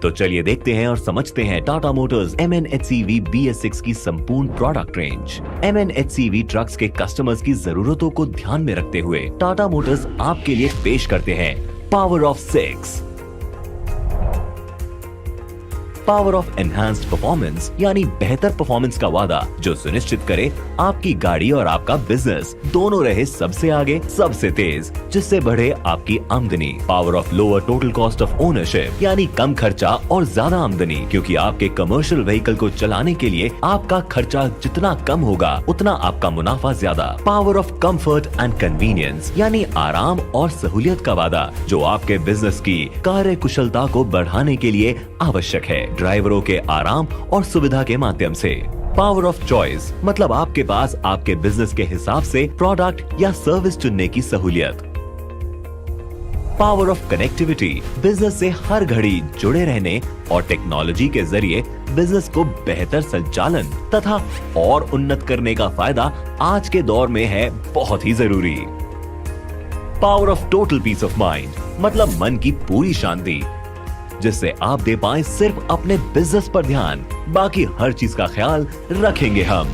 तो चलिए देखते हैं और समझते हैं टाटा मोटर्स MNHCV BS6 की संपूर्ण प्रोडक्ट रेंज। MNHCV ट्रक्स के कस्टमर्स की जरूरतों को ध्यान में रखते हुए टाटा मोटर्स आपके लिए पेश करते हैं power of 6। Power of enhanced performance यानी बेहतर परफॉर्मेंस का वादा जो सुनिश्चित करे आपकी गाड़ी और आपका बिजनेस दोनों रहे सबसे आगे, सबसे तेज, जिससे बढ़े आपकी आमदनी। Power of lower total cost of ownership यानी कम खर्चा और ज्यादा आमदनी, क्योंकि आपके कमर्शियल व्हीकल को चलाने के लिए आपका खर्चा जितना कम होगा उतना आपका मुनाफा ज्यादा। Power of comfort and convenience यानी आराम और सहूलियत का वादा जो आपके बिजनेस की कार्य कुशलता को बढ़ाने के लिए आवश्यक है, ड्राइवरों के आराम और सुविधा के माध्यम से। पावर ऑफ चॉइस मतलब आपके पास आपके बिजनेस के हिसाब से प्रोडक्ट या सर्विस चुनने की सहूलियत। पावर ऑफ कनेक्टिविटी बिजनेस से हर घड़ी जुड़े रहने और टेक्नोलॉजी के जरिए बिजनेस को बेहतर संचालन तथा और उन्नत करने का फायदा आज के दौर में है बहुत ही जरूरी। Power of total peace of mind मतलब मन की पूरी शांति, जिससे आप दे पाएं सिर्फ अपने बिजनेस पर ध्यान, बाकी हर चीज का ख्याल रखेंगे हम।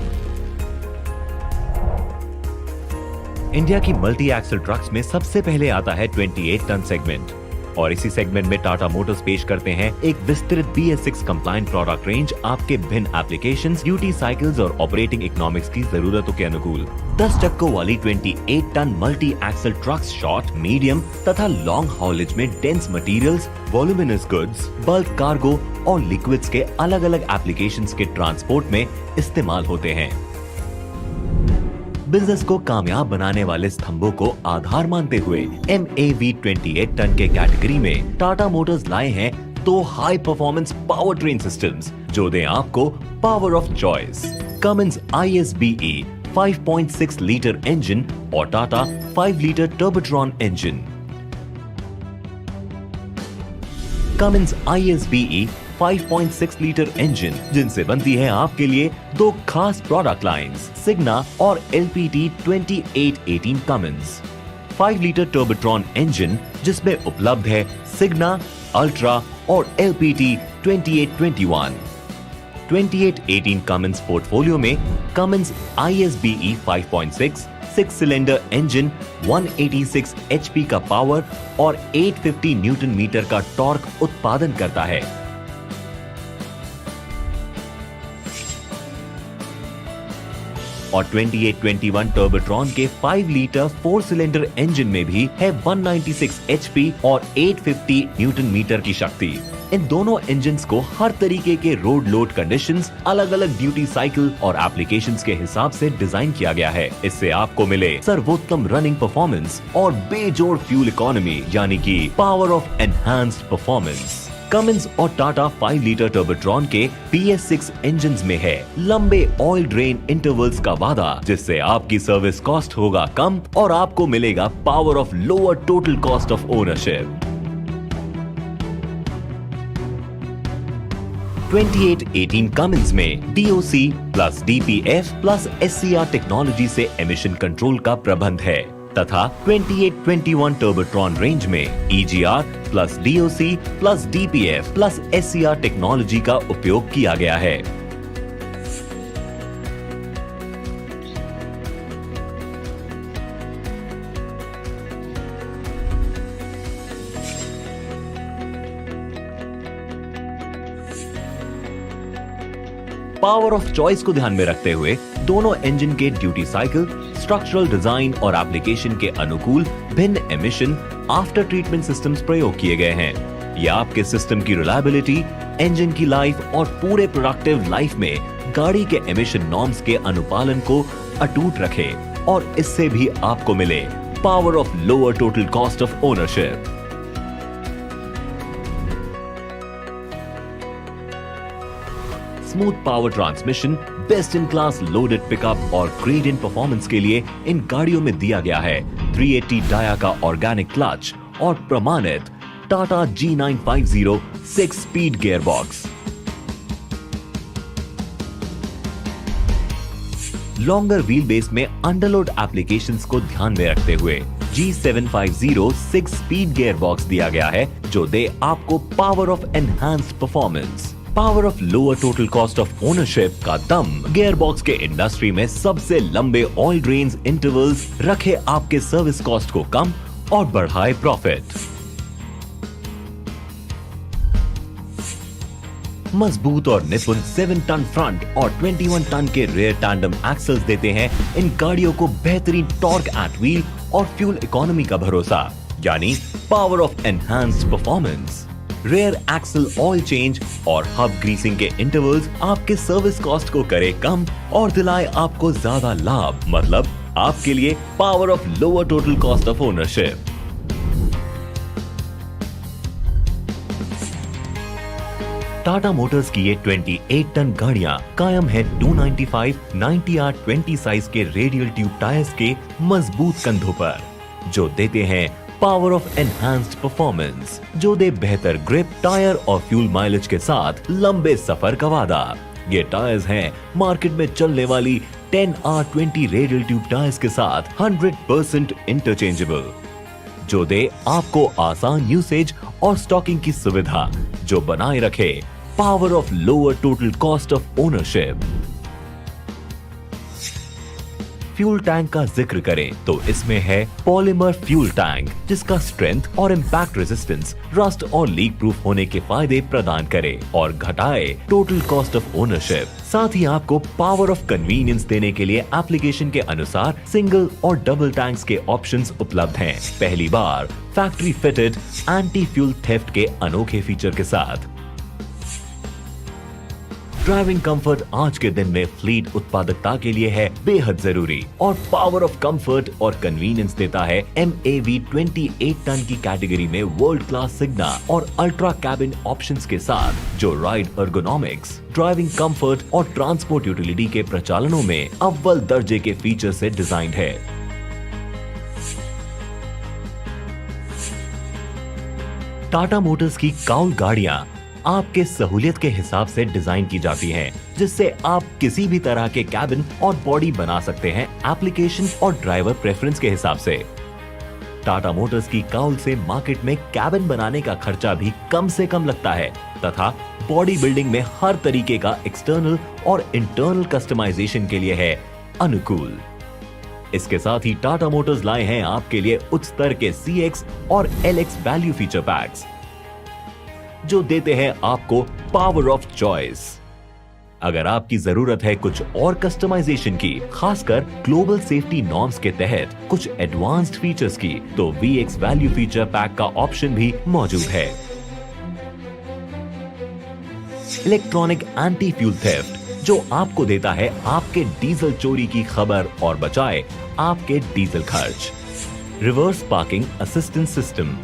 इंडिया की मल्टी एक्सल ट्रक्स में सबसे पहले आता है 28 टन सेगमेंट और इसी सेगमेंट में टाटा मोटर्स पेश करते हैं एक विस्तृत BS6 कंप्लायंट प्रोडक्ट रेंज आपके भिन्न एप्लीकेशंस, ड्यूटी साइकिल्स और ऑपरेटिंग इकोनॉमिक्स की जरूरतों के अनुकूल। 10 चक्कों वाली 28 ton multi axle trucks short, medium तथा लॉन्ग हॉलेज में dense materials, voluminous goods, bulk cargo और लिक्विड्स के अलग अलग एप्लीकेशंस के ट्रांसपोर्ट में इस्तेमाल होते हैं। बिजनेस को कामयाब बनाने वाले स्तंभों को आधार मानते हुए MAV 28 टन के कैटेगरी में टाटा मोटर्स लाए हैं 2 high performance power train systems जो दें आपको power of choice. Cummins ISBE 5.6 litre engine और Tata 5 litre turbotron engine. Cummins ISBE 5.6 litre engine जिनसे बनती है आपके लिए 2 खास प्रोडक्ट लाइंस, सिग्ना और LPT 2818 Cummins। 5 litre turbotron engine जिसमें उपलब्ध है सिग्ना, अल्ट्रा और LPT 2821। 2818 Cummins पोर्टफोलियो में Cummins ISBE 5.6 6 cylinder engine 186 HP का पावर और 850 न्यूटन मीटर का टॉर्क उत्पादन करता है। और 2821 टर्बोट्रॉन के 5 लीटर 4 सिलेंडर इंजन में भी है 196 HP और 850 न्यूटन मीटर की शक्ति। इन दोनों इंजन्स को हर तरीके के रोड लोड कंडीशंस, अलग अलग ड्यूटी साइकिल और एप्लीकेशंस के हिसाब से डिजाइन किया गया है। इससे आपको मिले सर्वोत्तम रनिंग परफॉर्मेंस और बेजोड़ फ्यूल इकोनॉमी यानी कि power of enhanced performance. Cummins और टाटा 5 लीटर टर्बोट्रॉन के BS6 इंजन्स में है लंबे ऑयल ड्रेन इंटरवल्स का वादा, जिससे आपकी सर्विस कॉस्ट होगा कम और आपको मिलेगा power of lower total cost of ownership. 2818 Cummins में DOC plus DPF plus SCR technology से एमिशन कंट्रोल का प्रबंध है तथा 2821 टर्बोट्रॉन रेंज में EGR plus DOC plus DPF plus SCR technology का उपयोग किया गया है। पावर ऑफ चॉइस को ध्यान में रखते हुए दोनों इंजन के ड्यूटी साइकिल, स्ट्रक्चरल डिजाइन और एप्लीकेशन के अनुकूल भिन्न एमिशन आफ्टर ट्रीटमेंट सिस्टम्स प्रयोग किए गए हैं। यह आपके सिस्टम की रिलायबिलिटी, इंजन की लाइफ और पूरे प्रोडक्टिव लाइफ में गाड़ी के एमिशन नॉर्म्स के अनुपालन को अटूट रखे और इससे भी आपको मिले power of lower total cost of ownership. Smooth power transmission, best in class loaded pickup और ग्रेट इन परफॉर्मेंस के लिए इन गाड़ियों में दिया गया है 380 डाया का ऑर्गेनिक क्लच और प्रमाणित Tata G950 6 speed gearbox. Longer wheel base में अंडरलोड एप्लीकेशंस को ध्यान में रखते हुए G750 6 स्पीड गियर बॉक्स दिया गया है जो दे आपको power of enhanced performance. Power of lower total cost of ownership का दम गियर बॉक्स के इंडस्ट्री में सबसे लंबे ऑयल ड्रेन्स इंटरवल्स रखे आपके सर्विस कॉस्ट को कम और बढ़ाए प्रॉफिट। मजबूत और निपुण 7 टन फ्रंट और 21 टन के रेयर टैंडम एक्सेल्स देते हैं इन गाड़ियों को बेहतरीन टॉर्क एट व्हील और फ्यूल इकोनॉमी का भरोसा, यानी power of enhanced performance. Rear axle oil change और हब ग्रीसिंग के इंटरवल्स आपके सर्विस कॉस्ट को करे कम और दिलाए आपको ज्यादा लाभ, मतलब आपके लिए power of lower total cost of ownership. Tata Motors की ये 28 टन गाड़ियां कायम है 295 90R20 साइज के रेडियल ट्यूब टायर्स के मजबूत कंधों पर, जो देते हैं पावर ऑफ एनहांस्ड परफॉर्मेंस, जो दे बेहतर ग्रिप, टायर और फ्यूल माइलेज के साथ लंबे सफर का वादा। ये टायर्स हैं मार्केट में चलने वाली 10R20 रेडियल ट्यूब टायर्स के साथ 100% इंटरचेंजेबल, जो दे आपको आसान यूसेज और स्टॉकिंग की सुविधा, जो बनाए रखे power of lower total cost of ownership. Fuel tank का जिक्र करें तो इसमें है पॉलीमर फ्यूल टैंक, जिसका स्ट्रेंथ और इम्पैक्ट रेजिस्टेंस रस्ट और लीक प्रूफ होने के फायदे प्रदान करे और घटाए टोटल कॉस्ट ऑफ ओनरशिप। साथ ही आपको पावर ऑफ कन्वीनियंस देने के लिए एप्लीकेशन के अनुसार सिंगल और डबल टैंक्स के ऑप्शंस उपलब्ध हैं। पहली बार factory fitted anti fuel theft के अनोखे फीचर के साथ। ड्राइविंग कंफर्ट आज के दिन में फ्लीट उत्पादकता के लिए है बेहद जरूरी, और पावर ऑफ कंफर्ट और कन्वीनियंस देता है MAV 28 टन की कैटेगरी में वर्ल्ड क्लास सिग्ना और अल्ट्रा कैबिन ऑप्शंस के साथ, जो राइड एर्गोनॉमिक्स, ड्राइविंग कंफर्ट और ट्रांसपोर्ट यूटिलिटी के प्रचालनों में अव्वल दर्जे के फीचर से डिजाइन्ड है। टाटा मोटर्स की काउल गाड़ियां आपके सहूलियत के हिसाब से डिजाइन की जाती हैं, जिससे आप किसी भी तरह के कैबिन और बॉडी बना सकते हैं एप्लीकेशन और ड्राइवर प्रेफरेंस के हिसाब से। टाटा मोटर्स की काउल से मार्केट में कैबिन बनाने का खर्चा भी कम से कम लगता है तथा बॉडी बिल्डिंग में हर तरीके का एक्सटर्नल और इंटरनल कस्टमाइजेशन के लिए है अनुकूल। इसके साथ ही टाटा मोटर्स लाए हैं आपके लिए उच्च स्तर के CX और LX वैल्यू फीचर पैक्स, जो देते हैं आपको पावर ऑफ चॉइस। अगर आपकी जरूरत है कुछ और कस्टमाइजेशन की, खासकर ग्लोबल सेफ्टी नॉर्म्स के तहत कुछ एडवांस्ड फीचर्स की, तो VX वैल्यू फीचर पैक का ऑप्शन भी मौजूद है। इलेक्ट्रॉनिक एंटी फ्यूल थेफ्ट, जो आपको देता है आपके डीजल चोरी की खबर और बचाए आपके डीजल खर्च। Reverse parking assistance system,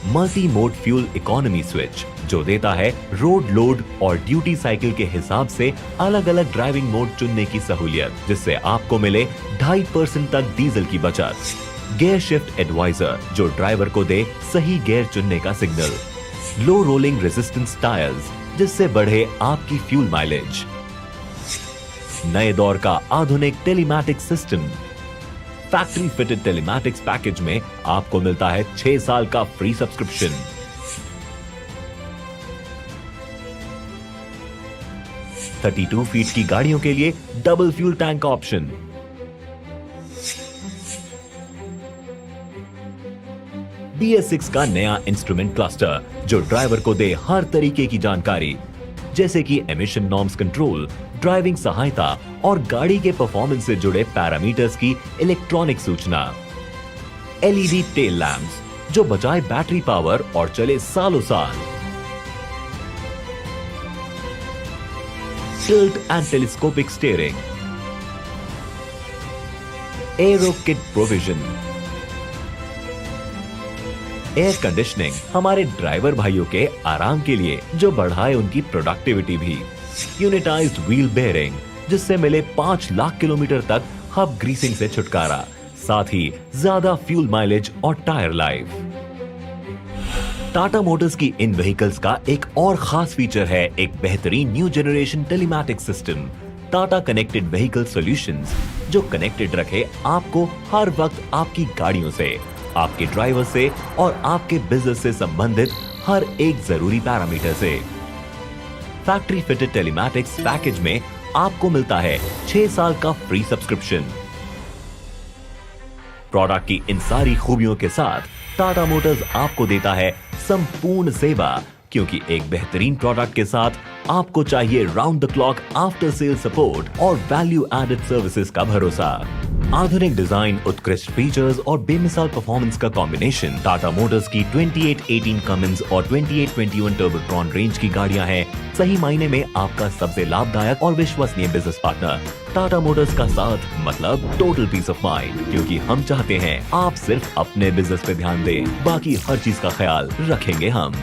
multi mode fuel economy switch, जो देता है रोड लोड और ड्यूटी साइकिल के हिसाब से अलग अलग ड्राइविंग मोड चुनने की सहूलियत, जिससे आपको मिले 2.5% तक डीजल की बचत। गियर शिफ्ट एडवाइजर, जो ड्राइवर को दे सही गियर चुनने का सिग्नल। लो रोलिंग रेजिस्टेंस टायर्स, जिससे बढ़े आपकी फ्यूल माइलेज। नए दौर का आधुनिक telematics system. Factory fitted telematics package में आपको मिलता है 6 साल का फ्री सब्सक्रिप्शन। (32 फीट की गाड़ियों के लिए डबल फ्यूल टैंक का ऑप्शन। BS6 का नया इंस्ट्रूमेंट क्लस्टर, जो ड्राइवर को दे हर तरीके की जानकारी, जैसे कि एमिशन नॉर्म्स कंट्रोल, ड्राइविंग सहायता और गाड़ी के परफॉर्मेंस से जुड़े पैरामीटर्स की इलेक्ट्रॉनिक सूचना। LED टेल लैंप्स, जो बचाए बैटरी पावर और चले सालों साल। Tilt and telescopic steering. Arrow kit provision. Air conditioning, हमारे ड्राइवर भाइयों के आराम के लिए, जो बढ़ाए उनकी प्रोडक्टिविटी भी। यूनिटाइज्ड व्हील बेयरिंग, जिससे मिले 5 लाख किलोमीटर तक हब ग्रीसिंग से छुटकारा, साथ ही ज्यादा फ्यूल माइलेज और टायर लाइफ। टाटा मोटर्स की इन व्हीकल्स का एक और खास फीचर है एक बेहतरीन new generation telematics system, Tata connected vehicle solutions, जो कनेक्टेड रखे आपको हर वक्त आपकी गाड़ियों से, आपके ड्राइवर से और आपके बिजनेस से संबंधित हर एक जरूरी पैरामीटर से। फैक्ट्री फिटेड टेलीमैटिक्स पैकेज में आपको मिलता है 6 साल का फ्री सब्सक्रिप्शन। प्रोडक्ट की इन सारी खूबियों के साथ टाटा मोटर्स आपको देता है संपूर्ण सेवा, क्योंकि एक बेहतरीन प्रोडक्ट के साथ आपको चाहिए round the clock after sale support और वैल्यू एडेड सर्विसेज का भरोसा। आधुनिक डिजाइन, उत्कृष्ट फीचर्स और बेमिसाल परफॉर्मेंस का कॉम्बिनेशन टाटा मोटर्स की 2818 कमिंस और 2821 टर्बोट्रॉन रेंज की गाड़ियां हैं सही मायने में आपका सबसे लाभदायक और विश्वसनीय बिजनेस पार्टनर। टाटा मोटर्स का साथ मतलब टोटल पीस ऑफ माइंड, क्योंकि हम चाहते हैं आप सिर्फ अपने बिजनेस पे ध्यान दें, बाकी हर चीज का ख्याल रखेंगे हम।